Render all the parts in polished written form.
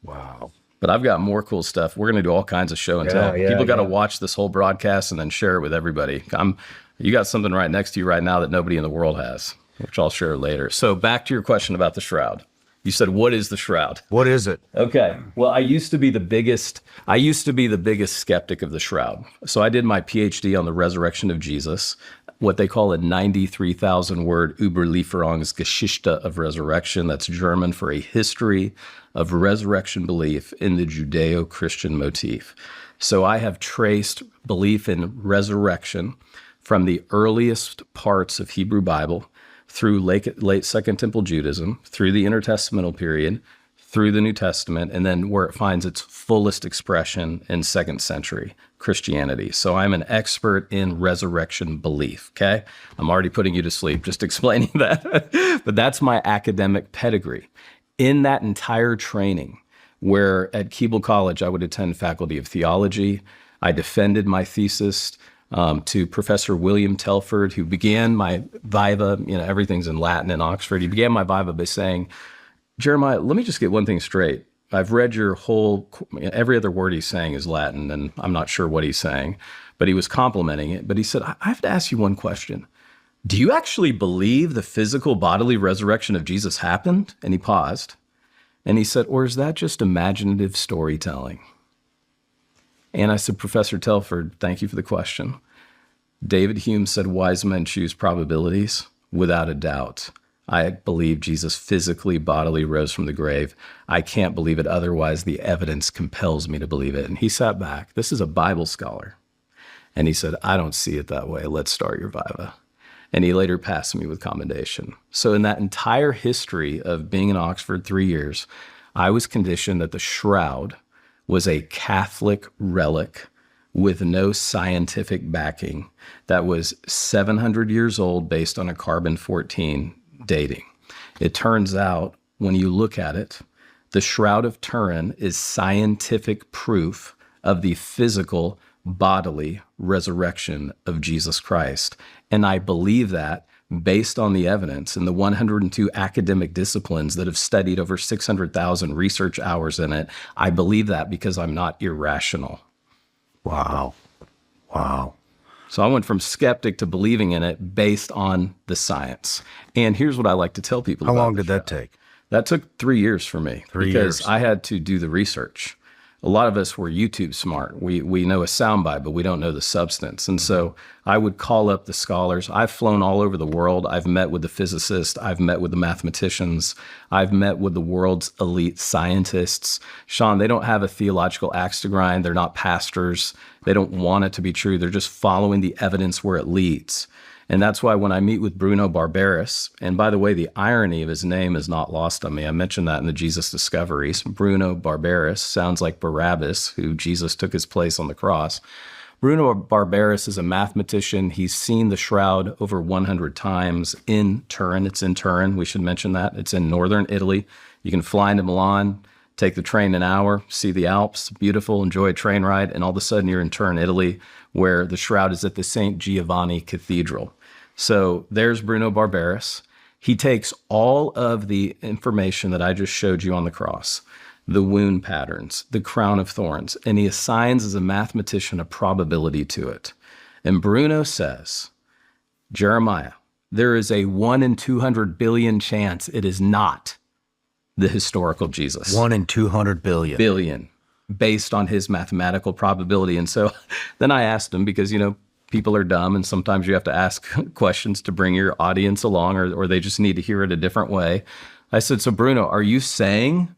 Wow. But I've got more cool stuff. We're going to do all kinds of show and tell. People got to watch this whole broadcast and then share it with everybody. You got something right next to you right now that nobody in the world has, which I'll share later. So back to your question about the shroud. You said, what is the shroud? What is it? Okay. Well, I used to be the biggest skeptic of the shroud. So I did my PhD on the resurrection of Jesus, what they call a 93,000 word Überlieferungsgeschichte of resurrection. That's German for a history of resurrection belief in the Judeo-Christian motif. So I have traced belief in resurrection from the earliest parts of Hebrew Bible through late Second Temple Judaism, through the intertestamental period, through the New Testament, and then where it finds its fullest expression in second century Christianity. So I'm an expert in resurrection belief, okay? I'm already putting you to sleep just explaining that. But that's my academic pedigree. In that entire training, where at Keble College I would attend Faculty of Theology, I defended my thesis to Professor William Telford, who began my viva, everything's in Latin in Oxford. He began my viva by saying, Jeremiah, let me just get one thing straight. I've read your every other word he's saying is Latin, and I'm not sure what he's saying, but he was complimenting it. But he said, I have to ask you one question. Do you actually believe the physical bodily resurrection of Jesus happened? And he paused, and he said, or is that just imaginative storytelling? And I said, Professor Telford, thank you for the question. David Hume said, wise men choose probabilities. Without a doubt, I believe Jesus physically, bodily rose from the grave. I can't believe it otherwise. The evidence compels me to believe it. And he sat back. This is a Bible scholar. And he said, I don't see it that way. Let's start your viva. And he later passed me with commendation. So in that entire history of being in Oxford 3 years, I was conditioned that the shroud was a Catholic relic with no scientific backing that was 700 years old based on a carbon-14 dating. It turns out, when you look at it, the Shroud of Turin is scientific proof of the physical, bodily resurrection of Jesus Christ. And I believe that based on the evidence in the 102 academic disciplines that have studied over 600,000 research hours in it. I believe that because I'm not irrational. Wow. Wow. So I went from skeptic to believing in it based on the science. And here's what I like to tell people. How long did that take? That took 3 years for me. 3 years. Because I had to do the research. A lot of us were YouTube smart. We know a soundbite, but we don't know the substance. And so I would call up the scholars. I've flown all over the world. I've met with the physicists. I've met with the mathematicians. I've met with the world's elite scientists. Sean, they don't have a theological axe to grind. They're not pastors. They don't want it to be true. They're just following the evidence where it leads. And that's why when I meet with Bruno Barberis, and by the way, the irony of his name is not lost on me. I mentioned that in the Jesus Discoveries. Bruno Barberis sounds like Barabbas, who Jesus took his place on the cross. Bruno Barberis is a mathematician. He's seen the shroud over 100 times in Turin. It's in Turin. We should mention that. It's in northern Italy. You can fly into Milan, take the train an hour, see the Alps, beautiful, enjoy a train ride, and all of a sudden you're in Turin, Italy, where the shroud is at the St. Giovanni Cathedral. So there's Bruno Barberis. He takes all of the information that I just showed you on the cross, the wound patterns, the crown of thorns, and he assigns as a mathematician a probability to it. And Bruno says, Jeremiah, there is a 1 in 200 billion chance it is not the historical Jesus. 1 in 200 billion. Billion, based on his mathematical probability. And so then I asked him, because, people are dumb, and sometimes you have to ask questions to bring your audience along, or they just need to hear it a different way. I said, so Bruno, are you saying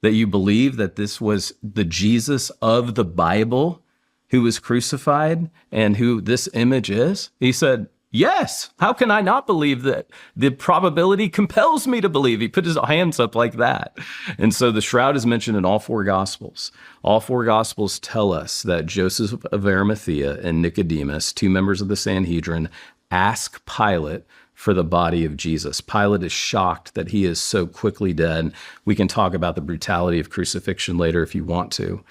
that you believe that this was the Jesus of the Bible who was crucified and who this image is? He said, yes. How can I not believe that? The probability compels me to believe. He put his hands up like that. And so the shroud is mentioned in all four Gospels. All four Gospels tell us that Joseph of Arimathea and Nicodemus, two members of the Sanhedrin, ask Pilate for the body of Jesus. Pilate is shocked that he is so quickly dead. We can talk about the brutality of crucifixion later if you want to.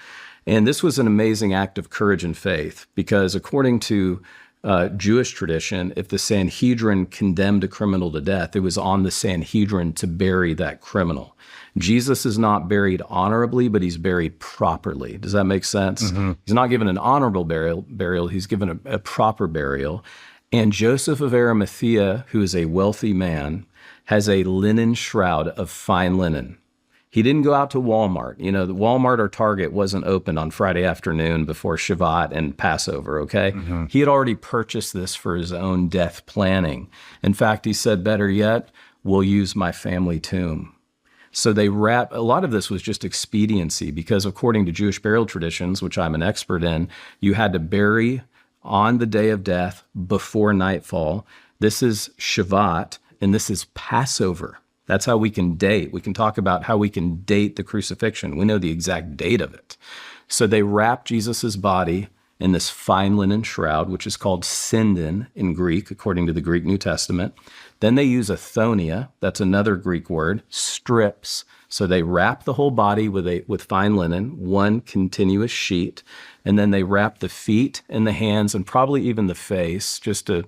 And this was an amazing act of courage and faith, because according to Jewish tradition, if the Sanhedrin condemned a criminal to death, it was on the Sanhedrin to bury that criminal. Jesus is not buried honorably, but he's buried properly. Does that make sense? He's not given an honorable burial. He's given a proper burial. And Joseph of Arimathea, who is a wealthy man, has a linen shroud of fine linen. He didn't go out to Walmart. You know, the Walmart or Target wasn't open on Friday afternoon before Shabbat and Passover, okay? He had already purchased this for his own death planning. In fact, he said, better yet, we'll use my family tomb. So they a lot of this was just expediency because according to Jewish burial traditions, which I'm an expert in, you had to bury on the day of death before nightfall. This is Shabbat, and this is Passover. That's how we can date. We can talk about how we can date the crucifixion. We know the exact date of it. So they wrap Jesus's body in this fine linen shroud, which is called sindon in Greek, according to the Greek New Testament. Then they use a thonia, that's another Greek word, strips. So they wrap the whole body with fine linen, one continuous sheet, and then they wrap the feet and the hands and probably even the face, just to,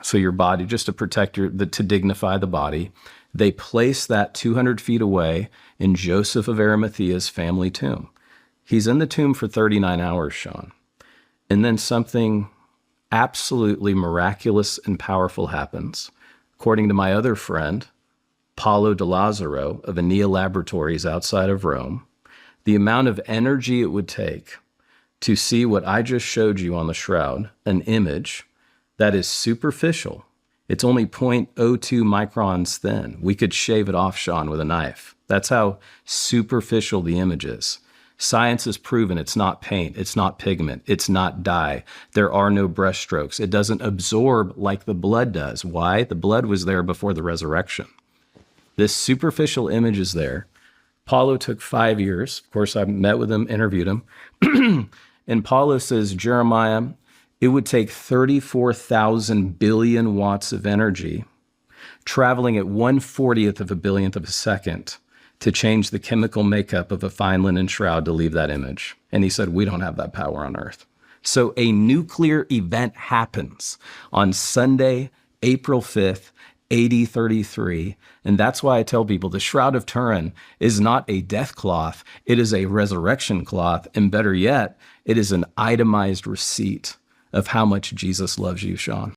so your body, just to protect to dignify the body. They place that 200 feet away in Joseph of Arimathea's family tomb. He's in the tomb for 39 hours, Sean. And then something absolutely miraculous and powerful happens. According to my other friend, Paulo de Lazzaro of Enea Laboratories outside of Rome, the amount of energy it would take to see what I just showed you on the shroud, an image that is superficial. It's only 0.02 microns thin. We could shave it off, Sean, with a knife. That's how superficial the image is. Science has proven it's not paint, it's not pigment, it's not dye. There are no brush strokes. It doesn't absorb like the blood does. Why? The blood was there before the resurrection. This superficial image is there. Paulo took 5 years. Of course, I met with him, interviewed him. And Paulo says, Jeremiah, it would take 34,000 billion watts of energy traveling at 1/40th of a billionth of a second to change the chemical makeup of a fine linen shroud to leave that image. And he said, we don't have that power on Earth. So a nuclear event happens on Sunday, April 5th, AD 33. And that's why I tell people the Shroud of Turin is not a death cloth. It is a resurrection cloth. And better yet, it is an itemized receipt of how much Jesus loves you, Sean.